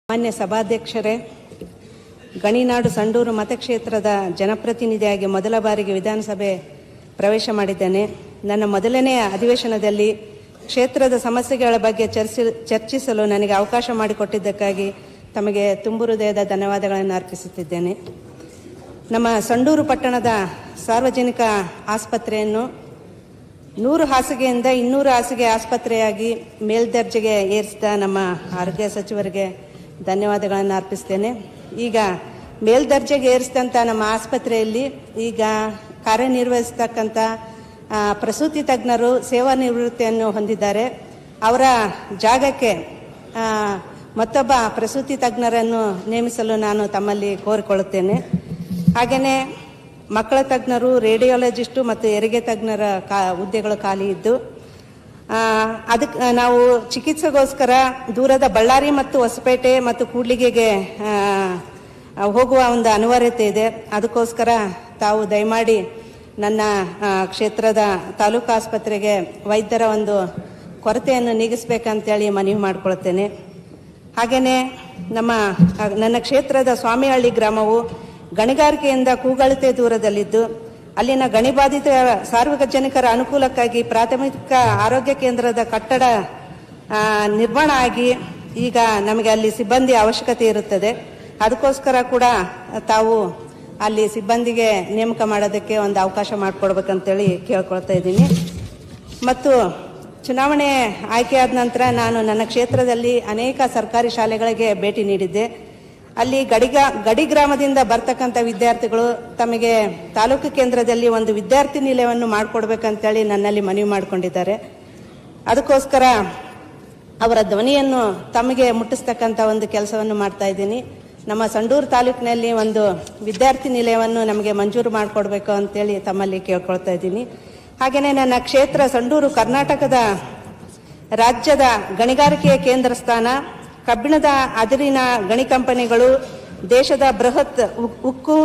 ಮಾನ್ಯ ಸಭಾಧ್ಯಕ್ಷರೇ, ಗಣಿನಾಡು ಸಂಡೂರು ಮತಕ್ಷೇತ್ರದ ಜನಪ್ರತಿನಿಧಿಯಾಗಿ ಮೊದಲ ಬಾರಿಗೆ ವಿಧಾನಸಭೆ ಪ್ರವೇಶ ಮಾಡಿದ್ದೇನೆ. ನನ್ನ ಮೊದಲನೆಯ ಅಧಿವೇಶನದಲ್ಲಿ ಕ್ಷೇತ್ರದ ಸಮಸ್ಯೆಗಳ ಬಗ್ಗೆ ಚರ್ಚಿಸಲು ನನಗೆ ಅವಕಾಶ ಮಾಡಿಕೊಟ್ಟಿದ್ದಕ್ಕಾಗಿ ತಮಗೆ ತುಂಬು ಹೃದಯದ ಧನ್ಯವಾದಗಳನ್ನು ಅರ್ಪಿಸುತ್ತಿದ್ದೇನೆ. ನಮ್ಮ ಸಂಡೂರು ಪಟ್ಟಣದ ಸಾರ್ವಜನಿಕ ಆಸ್ಪತ್ರೆಯನ್ನು 100 ಹಾಸಿಗೆಯಿಂದ 200 ಹಾಸಿಗೆ ಆಸ್ಪತ್ರೆಯಾಗಿ ಮೇಲ್ದರ್ಜೆಗೆ ಏರಿಸಿದ ನಮ್ಮ ಆರೋಗ್ಯ ಸಚಿವರಿಗೆ ಧನ್ಯವಾದಗಳನ್ನು ಅರ್ಪಿಸ್ತೇನೆ. ಈಗ ಮೇಲ್ದರ್ಜೆಗೆ ಏರಿಸಿದಂಥ ನಮ್ಮ ಆಸ್ಪತ್ರೆಯಲ್ಲಿ ಈಗ ಕಾರ್ಯನಿರ್ವಹಿಸತಕ್ಕಂಥ ಪ್ರಸೂತಿ ತಜ್ಞರು ಸೇವಾ ನಿವೃತ್ತಿಯನ್ನು ಹೊಂದಿದ್ದಾರೆ. ಅವರ ಜಾಗಕ್ಕೆ ಮತ್ತೊಬ್ಬ ಪ್ರಸೂತಿ ತಜ್ಞರನ್ನು ನೇಮಿಸಲು ನಾನು ತಮ್ಮಲ್ಲಿ ಕೋರಿಕೊಳ್ಳುತ್ತೇನೆ. ಹಾಗೆಯೇ ಮಕ್ಕಳ ತಜ್ಞರು, ರೇಡಿಯಾಲಜಿಸ್ಟು ಮತ್ತು ಹೆರಿಗೆ ತಜ್ಞರ ಹುದ್ದೆಗಳು ಖಾಲಿ ಇದ್ದು ಅದಕ್ಕೆ ನಾವು ಚಿಕಿತ್ಸೆಗೋಸ್ಕರ ದೂರದ ಬಳ್ಳಾರಿ ಮತ್ತು ಹೊಸಪೇಟೆ ಮತ್ತು ಕೂಡ್ಲಿಗೆಗೆ ಹೋಗುವ ಒಂದು ಅನಿವಾರ್ಯತೆ ಇದೆ. ಅದಕ್ಕೋಸ್ಕರ ತಾವು ದಯಮಾಡಿ ನನ್ನ ಕ್ಷೇತ್ರದ ತಾಲೂಕು ಆಸ್ಪತ್ರೆಗೆ ವೈದ್ಯರ ಒಂದು ಕೊರತೆಯನ್ನು ನೀಗಿಸಬೇಕಂತೇಳಿ ಮನವಿ ಮಾಡಿಕೊಳ್ತೇನೆ. ಹಾಗೆಯೇ ನನ್ನ ಕ್ಷೇತ್ರದ ಸ್ವಾಮಿಹಳ್ಳಿ ಗ್ರಾಮವು ಗಣಿಗಾರಿಕೆಯಿಂದ ಕೂಗಳತೆ ದೂರದಲ್ಲಿದ್ದು ಅಲ್ಲಿನ ಗಣಿಬಾಧಿತ ಸಾರ್ವಜನಿಕರ ಅನುಕೂಲಕ್ಕಾಗಿ ಪ್ರಾಥಮಿಕ ಆರೋಗ್ಯ ಕೇಂದ್ರದ ಕಟ್ಟಡ ನಿರ್ಮಾಣ ಆಗಿ ಈಗ ನಮಗೆ ಅಲ್ಲಿ ಸಿಬ್ಬಂದಿ ಅವಶ್ಯಕತೆ ಇರುತ್ತದೆ. ಅದಕ್ಕೋಸ್ಕರ ಕೂಡ ತಾವು ಅಲ್ಲಿ ಸಿಬ್ಬಂದಿಗೆ ನೇಮಕ ಮಾಡೋದಕ್ಕೆ ಒಂದು ಅವಕಾಶ ಮಾಡಿಕೊಡ್ಬೇಕಂತೇಳಿ ಕೇಳ್ಕೊಳ್ತಾ ಇದ್ದೀನಿ. ಮತ್ತು ಚುನಾವಣೆ ಆಯ್ಕೆಯಾದ ನಂತರ ನಾನು ನನ್ನ ಕ್ಷೇತ್ರದಲ್ಲಿ ಅನೇಕ ಸರ್ಕಾರಿ ಶಾಲೆಗಳಿಗೆ ಭೇಟಿ ನೀಡಿದ್ದೆ. ಅಲ್ಲಿ ಗಡಿ ಗ್ರಾಮದಿಂದ ಬರ್ತಕ್ಕಂಥ ವಿದ್ಯಾರ್ಥಿಗಳು ತಮಗೆ ತಾಲೂಕು ಕೇಂದ್ರದಲ್ಲಿ ಒಂದು ವಿದ್ಯಾರ್ಥಿ ನಿಲಯವನ್ನು ಮಾಡಿಕೊಡ್ಬೇಕಂತೇಳಿ ನನ್ನಲ್ಲಿ ಮನವಿ ಮಾಡಿಕೊಂಡಿದ್ದಾರೆ. ಅದಕ್ಕೋಸ್ಕರ ಅವರ ಧ್ವನಿಯನ್ನು ತಮಗೆ ಮುಟ್ಟಿಸ್ತಕ್ಕಂಥ ಒಂದು ಕೆಲಸವನ್ನು ಮಾಡ್ತಾ ಇದ್ದೀನಿ. ನಮ್ಮ ಸಂಡೂರು ತಾಲೂಕಿನಲ್ಲಿ ಒಂದು ವಿದ್ಯಾರ್ಥಿ ನಿಲಯವನ್ನು ನಮಗೆ ಮಂಜೂರು ಮಾಡಿಕೊಡ್ಬೇಕು ಅಂತೇಳಿ ತಮ್ಮಲ್ಲಿ ಕೇಳ್ಕೊಳ್ತಾ ಇದ್ದೀನಿ. ಹಾಗೆಯೇ ನನ್ನ ಕ್ಷೇತ್ರ ಸಂಡೂರು ಕರ್ನಾಟಕದ ರಾಜ್ಯದ ಗಣಿಗಾರಿಕೆಯ ಕೇಂದ್ರ ಸ್ಥಾನ, ಕಬ್ಬಿಣದ ಅದಿರಿನ ಗಣಿ ಕಂಪನಿಗಳು, ದೇಶದ ಬೃಹತ್ ಉಕ್ಕು,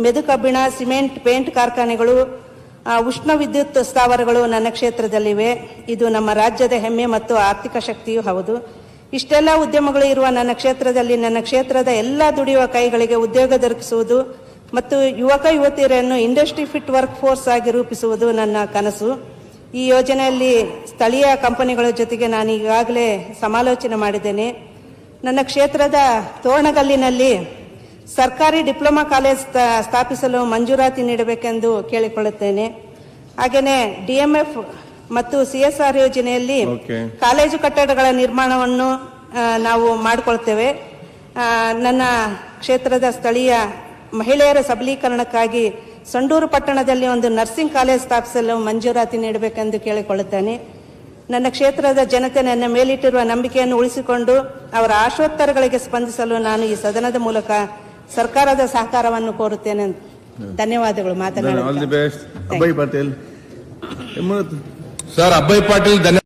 ಮೆದು ಕಬ್ಬಿಣ, ಸಿಮೆಂಟ್, ಪೇಂಟ್ ಕಾರ್ಖಾನೆಗಳು, ಉಷ್ಣ ವಿದ್ಯುತ್ ಸ್ಥಾವರಗಳು ನನ್ನ ಕ್ಷೇತ್ರದಲ್ಲಿವೆ. ಇದು ನಮ್ಮ ರಾಜ್ಯದ ಹೆಮ್ಮೆ ಮತ್ತು ಆರ್ಥಿಕ ಶಕ್ತಿಯೂ ಹೌದು. ಇಷ್ಟೆಲ್ಲ ಉದ್ಯಮಗಳು ಇರುವ ನನ್ನ ಕ್ಷೇತ್ರದಲ್ಲಿ ನನ್ನ ಕ್ಷೇತ್ರದ ಎಲ್ಲ ದುಡಿಯುವ ಕೈಗಳಿಗೆ ಉದ್ಯೋಗ ದೊರಕಿಸುವುದು ಮತ್ತು ಯುವಕ ಯುವತಿಯರನ್ನು ಇಂಡಸ್ಟ್ರಿ ಫಿಟ್ ವರ್ಕ್ ಫೋರ್ಸ್ ಆಗಿ ರೂಪಿಸುವುದು ನನ್ನ ಕನಸು. ಈ ಯೋಜನೆಯಲ್ಲಿ ಸ್ಥಳೀಯ ಕಂಪನಿಗಳ ಜೊತೆಗೆ ನಾನು ಈಗಾಗಲೇ ಸಮಾಲೋಚನೆ ಮಾಡಿದ್ದೇನೆ. ನನ್ನ ಕ್ಷೇತ್ರದ ತೋರಣಗಲ್ಲಿನಲ್ಲಿ ಸರ್ಕಾರಿ ಡಿಪ್ಲೊಮಾ ಕಾಲೇಜ್ ಸ್ಥಾಪಿಸಲು ಮಂಜೂರಾತಿ ನೀಡಬೇಕೆಂದು ಕೇಳಿಕೊಳ್ಳುತ್ತೇನೆ. ಹಾಗೆಯೇ DMF ಮತ್ತು CSR ಯೋಜನೆಯಲ್ಲಿ ಕಾಲೇಜು ಕಟ್ಟಡಗಳ ನಿರ್ಮಾಣವನ್ನು ನಾವು ಮಾಡಿಕೊಳ್ತೇವೆ. ನನ್ನ ಕ್ಷೇತ್ರದ ಸ್ಥಳೀಯ ಮಹಿಳೆಯರ ಸಬಲೀಕರಣಕ್ಕಾಗಿ ಸಂಡೂರು ಪಟ್ಟಣದಲ್ಲಿ ಒಂದು ನರ್ಸಿಂಗ್ ಕಾಲೇಜ್ ಸ್ಥಾಪಿಸಲು ಮಂಜೂರಾತಿ ನೀಡಬೇಕೆಂದು ಕೇಳಿಕೊಳ್ಳುತ್ತೇನೆ. ನನ್ನ ಕ್ಷೇತ್ರದ ಜನತೆ ನನ್ನ ಮೇಲಿಟ್ಟಿರುವ ನಂಬಿಕೆಯನ್ನು ಉಳಿಸಿಕೊಂಡು ಅವರ ಆಶೋತ್ತರಗಳಿಗೆ ಸ್ಪಂದಿಸಲು ನಾನು ಈ ಸದನದ ಮೂಲಕ ಸರ್ಕಾರದ ಸಹಕಾರವನ್ನು ಕೋರುತ್ತೇನೆ. ಧನ್ಯವಾದಗಳು. ಮಾತನಾಡಿ ಅಬ್ಬೈ ಪಾಟೀಲ್